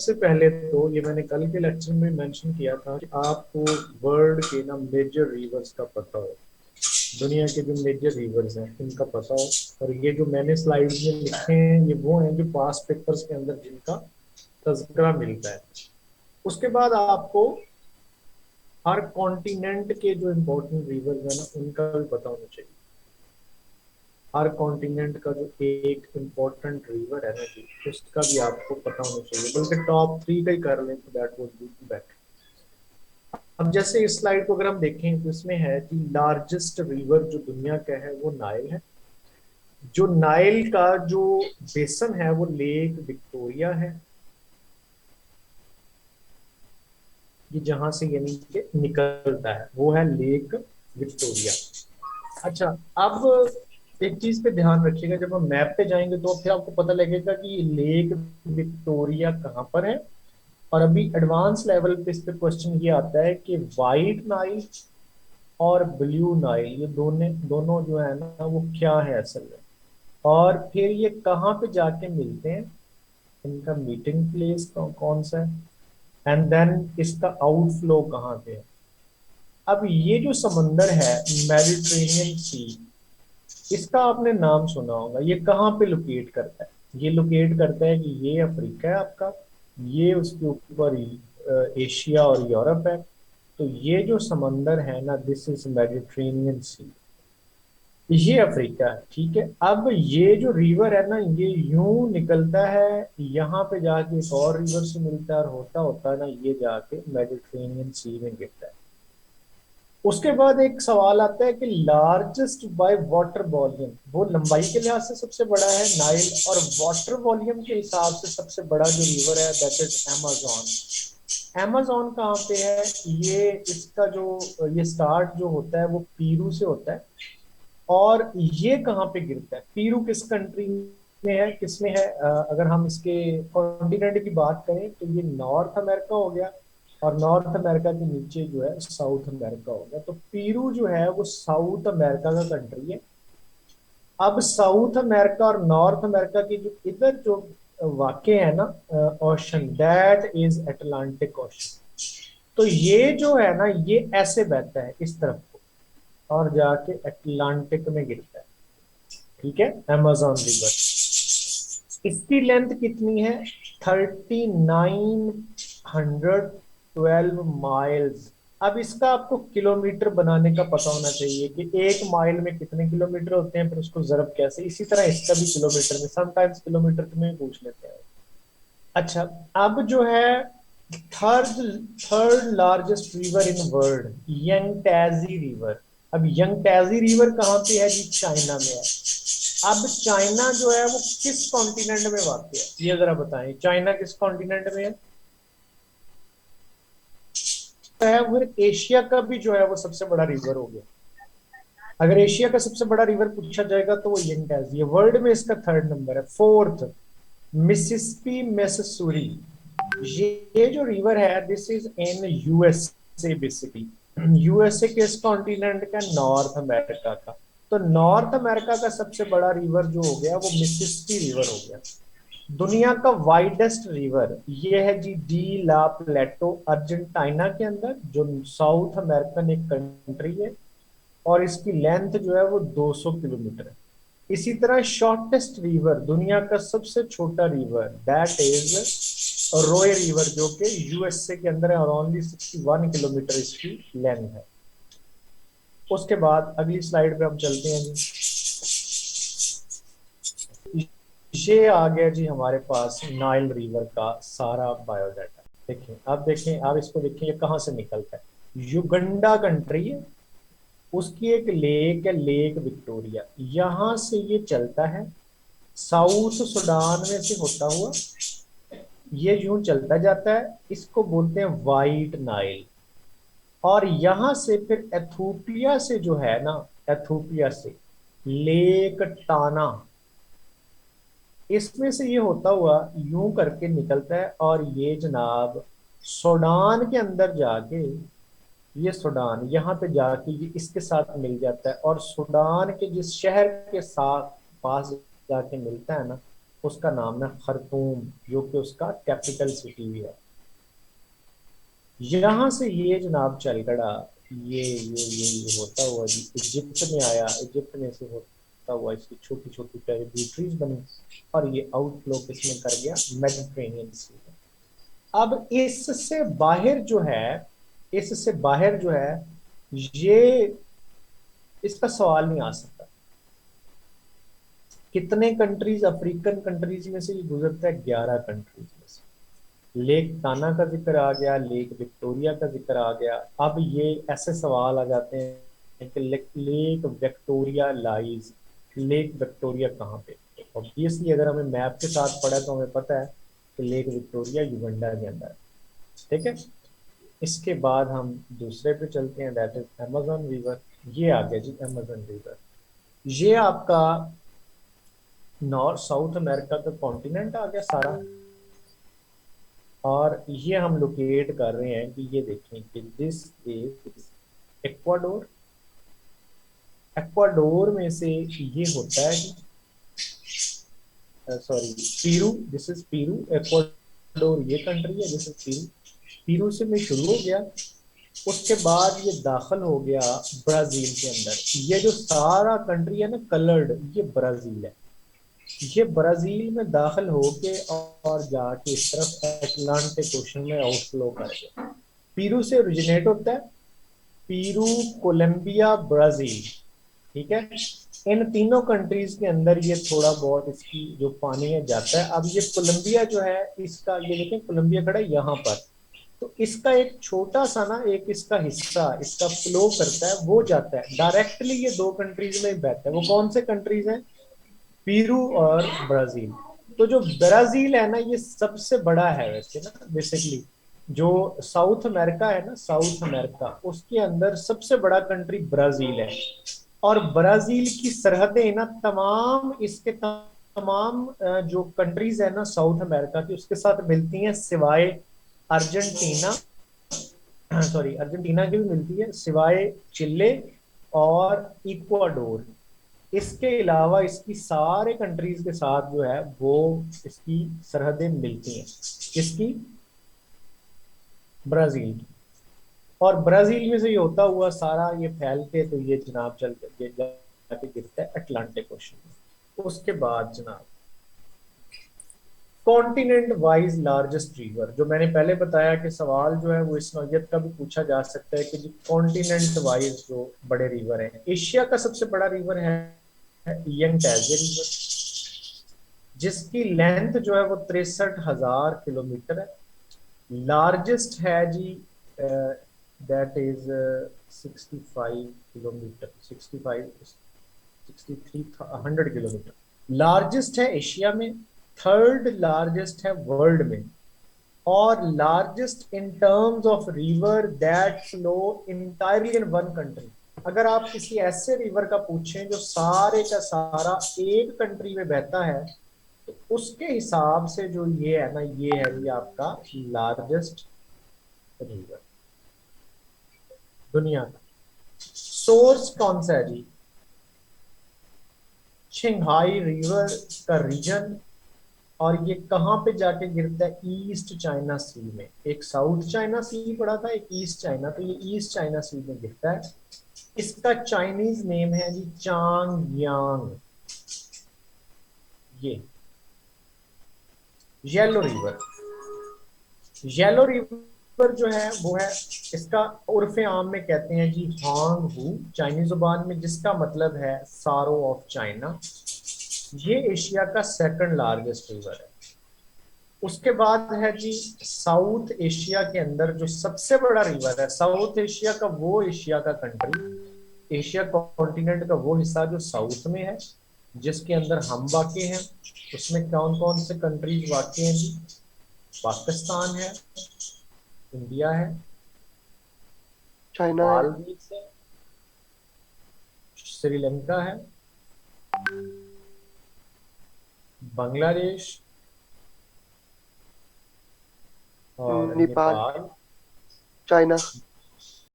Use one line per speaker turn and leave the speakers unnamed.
सबसे पहले तो ये मैंने कल के लेक्चर में मेंशन किया था कि आपको वर्ल्ड के ना मेजर रिवर्स का पता हो, दुनिया के जो मेजर रिवर्स हैं इनका पता हो। और ये जो मैंने स्लाइड्स में लिखे हैं ये वो हैं जो पास पेपर्स के अंदर जिनका तज़किरा मिलता है। उसके बाद आपको हर कॉन्टिनेंट के जो इम्पोर्टेंट रिवर्स है ना उनका भी पता होना चाहिए। हर कॉन्टिनेंट का जो एक इम्पोर्टेंट रिवर है ना जी उसका भी आपको पता होना चाहिए, बल्कि टॉप 3 का ही कर लें तो दैट वुड बी बेटर। अब जैसे इस स्लाइड को अगर हम देखें तो इसमें है कि लार्जेस्ट रिवर जो दुनिया का है वो नाइल है। जो नाइल का जो बेसन है वो लेक विक्टोरिया है, ये जहां से यानी कि निकलता है वो है लेक विक्टोरिया। अच्छा, अब एक चीज पे ध्यान रखिएगा, जब हम मैप पे जाएंगे तो फिर आपको पता लगेगा कि ये लेक विक्टोरिया कहाँ पर है। और अभी एडवांस लेवल पे इस पे क्वेश्चन ये आता है कि वाइट नाइल और ब्लू नाइल ये दोनों दोनों जो है ना वो क्या है असल में, और फिर ये कहाँ पे जाके मिलते हैं, इनका मीटिंग प्लेस कौन सा है, एंड देन इसका आउटफ्लो कहाँ पे है। अब ये जो समंदर है मेडिटेरेनियन सी, इसका आपने नाम सुना होगा, ये कहाँ पे लोकेट करता है। ये लोकेट करता है कि ये अफ्रीका है आपका, ये उसके ऊपर एशिया और यूरोप है। तो ये जो समंदर है ना दिस इज मेडिटेरेनियन सी, ये अफ्रीका है। ठीक है, अब ये जो रिवर है ना ये यूं निकलता है, यहाँ पे जाके एक और रिवर से मिलता है और होता होता है ना ये जाके मेडिटेरेनियन सी में गिरता है। उसके बाद एक सवाल आता है कि लार्जेस्ट बाय वाटर वॉल्यूम, वो लंबाई के लिहाज से सबसे बड़ा है नाइल, और वाटर वॉल्यूम के हिसाब से सबसे बड़ा जो रिवर है दैट इज amazon। amazon कहाँ पे है, ये इसका जो ये स्टार्ट जो होता है वो पीरू से होता है। और ये कहाँ पे गिरता है, पीरू किस कंट्री में है, किसमें है, अगर हम इसके कॉन्टिनेंट की बात करें तो ये नॉर्थ अमेरिका हो गया, और नॉर्थ अमेरिका के नीचे जो है साउथ अमेरिका हो गया। तो पीरू जो है वो साउथ अमेरिका का कंट्री है। अब साउथ अमेरिका और नॉर्थ अमेरिका की जो इधर जो वाक्य है ना ocean, that is Atlantic ocean. तो ये जो है ना ये ऐसे बहता है इस तरफ को और जाके अटलांटिक में गिरता है। ठीक है, अमेजोन रिवर, इसकी लेंथ कितनी है, 3912 माइल्स। अब इसका आपको किलोमीटर बनाने का पता होना चाहिए कि एक माइल में कितने किलोमीटर होते हैं, फिर उसको जरब कैसे, इसी तरह इसका भी किलोमीटर में, समटाइम्स किलोमीटर में पूछ लेते हैं। अच्छा, अब जो है third third largest river in world, Yangtze river. अब यंगटेजी रिवर कहाँ पे है जी, चाइना में है। अब चाइना जो है वो किस कॉन्टिनेंट में वाक़ है, ये जरा बताएं, चाइना किस कॉन्टिनेंट में है वो एशिया का भी जो है वो सबसे बड़ा रिवर हो गया। अगर एशिया का सबसे बड़ा रिवर पूछा जाएगा तो वो यंगटेजी है। वर्ल्ड में इसका थर्ड नंबर है। फोर्थ, मिसिसिपी मैसेसूरी, ये जो रिवर है this is in USA basically. USA किस कॉन्टिनेंट का, नॉर्थ अमेरिका का। तो नॉर्थ अमेरिका का सबसे बड़ा रिवर जो हो गया वो मिसिसिपी रिवर हो गया। दुनिया का वाइडेस्ट रिवर ये है जी डी ला प्लेटो, अर्जेंटीना के अंदर, जो साउथ अमेरिकन एक कंट्री है, और इसकी लेंथ जो है वो 200 किलोमीटर है। इसी तरह शॉर्टेस्ट रिवर, दुनिया का सबसे छोटा river that is Roy river, जो कि यूएसए के अंदर है और ओनली 61 किलोमीटर इसकी लेंथ है। उसके बाद अगली स्लाइड पे हम चलते हैं जी। ये आ गया जी हमारे पास नाइल रिवर का सारा बायोडाटा। देखें, अब देखें, अब इसको देखें ये कहाँ से निकलता है। युगंडा कंट्री है, उसकी एक लेक है लेक विक्टोरिया, यहां से ये चलता है साउथ सुडान में से होता हुआ, ये यूं चलता जाता है, इसको बोलते हैं वाइट नाइल। और यहां से फिर एथोपिया से जो है ना, एथोपिया से लेक टाना, इसमें से ये होता हुआ यूं करके निकलता है, और ये जनाब सूडान के अंदर जाके, ये सूडान यहाँ पे जाके ये इसके साथ मिल जाता है, और सूडान के जिस शहर के साथ पास जाके मिलता है ना उसका नाम है खरतूम, जो कि उसका कैपिटल सिटी भी है। यहाँ से ये जनाब चल गड़ा, ये होता हुआ जी इजिप्ट में आया, इजिप्ट में से होता हुआ इसकी छोटी छोटी टेरिटरीज बनी, और ये आउटफ्लो किसमें कर गया, मेडिटेरेनियन सी में। अब इससे बाहर जो है ये, इसका सवाल नहीं आ सकता। कितने कंट्रीज, अफ्रीकन कंट्रीज में से ये गुजरता है, 11 कंट्रीज में से। लेक ताना का जिक्र आ गया, लेक विक्टोरिया का जिक्र आ गया। अब ये ऐसे सवाल आ जाते हैं कि lake Victoria lies, lake Victoria कहाँ पे। ऑब्वियसली अगर हमें मैप के साथ पढ़ा तो हमें पता है कि लेक विक्टोरिया युगंडा के अंदर है। ठीक है, इसके बाद हम दूसरे पे चलते हैं, दैट इज अमेजन रिवर। ये आ गया जी अमेजन रिवर। ये आपका नॉर्थ साउथ अमेरिका का कॉन्टिनेंट आ गया सारा। और ये हम लोकेट कर रहे हैं कि ये देखें कि दिस इज इक्वाडोर। इक्वाडोर में से ये होता है कि sorry Piru, this is Piru. Ecuador ये कंट्री है, दिस इज पीरू। पीरू से में शुरू हो गया, उसके बाद ये दाखिल हो गया ब्राजील के अंदर। ये जो सारा कंट्री है ना कलर्ड, ये ब्राजील है। ये ब्राजील में दाखिल होके और जाके इस तरफ अटलांटिक ओशन में आउटफ्लो कर गया। पीरू से ओरिजिनेट होता है, पीरू, कोलंबिया, ब्राजील। ठीक है, इन तीनों कंट्रीज के अंदर ये थोड़ा बहुत इसकी जो पानी है जाता है। अब ये कोलंबिया जो है, इसका ये देखें कोलंबिया खड़ा है यहाँ पर, तो इसका एक छोटा सा ना एक इसका हिस्सा इसका फ्लो करता है, वो जाता है डायरेक्टली ये दो कंट्रीज में बहता है। वो कौन से कंट्रीज हैं, पीरू और ब्राजील। तो जो ब्राजील है ना ये सबसे बड़ा है वैसे ना, बेसिकली जो साउथ अमेरिका है ना, साउथ अमेरिका उसके अंदर सबसे बड़ा कंट्री ब्राजील है। और ब्राजील की सरहदें ना तमाम इसके तमाम जो कंट्रीज है ना साउथ अमेरिका की, उसके साथ मिलती हैं, सिवाय अर्जेंटीना, सॉरी अर्जेंटीना की भी मिलती है, सिवाय चिले और इक्वाडोर। इसके अलावा इसकी सारे कंट्रीज के साथ जो है वो इसकी सरहदें मिलती हैं, इसकी ब्राजील की। और ब्राजील में से ये होता हुआ सारा ये फैल के तो ये जनाब चल के ये जाके गिरता है अटलांटिक ओशन में। उसके बाद जनाब कॉन्टिनेंट वाइज लार्जेस्ट रिवर, जो मैंने पहले बताया कि सवाल जो है वो इस नौयत का भी पूछा जा सकता है कि जी कॉन्टिनेंट वाइज जो बड़े रिवर हैं। एशिया का सबसे बड़ा रिवर है यंगटेजे रिवर, जिसकी लेंथ जो है वो 63,000 किलोमीटर है। लार्जेस्ट है जी that is 65 kilometre, 63 100 kilometre. Largest है एशिया में, थर्ड लार्जेस्ट है वर्ल्ड में, और largest in terms of river that flow entirely in one country. अगर आप किसी ऐसे रिवर का पूछें जो सारे का सारा एक कंट्री में बहता है, तो उसके हिसाब से जो ये है ना, ये है ये आपका लार्जेस्ट रिवर दुनिया का। सोर्स कौन सा है जी, छिंगहाई रिवर का रीजन। और ये कहाँ पे जाके गिरता है, ईस्ट चाइना सी में। एक साउथ चाइना सी पड़ा था, एक ईस्ट चाइना, तो ये ईस्ट चाइना सी में गिरता है। इसका चाइनीज नेम है जी चांग यांग। ये येलो रिवर, येलो रिवर जो है वो है, इसका उर्फे आम में कहते हैं जी हांग हू चाइनीज जुबान में, जिसका मतलब है सारो ऑफ चाइना। ये एशिया का सेकंड लार्जेस्ट रिवर है। उसके बाद है जी साउथ एशिया के अंदर जो सबसे बड़ा रिवर है, साउथ एशिया का वो एशिया का कंट्री, एशिया कॉन्टिनेंट का वो हिस्सा जो साउथ में है, जिसके अंदर हम वाक़ हैं। उसमें कौन कौन से कंट्रीज वाक़ हैं जी, पाकिस्तान है, इंडिया है,
चाइना है।
मालदीव है, श्रीलंका है, बांग्लादेश और
नेपाल।
नेपाल।
चाइना।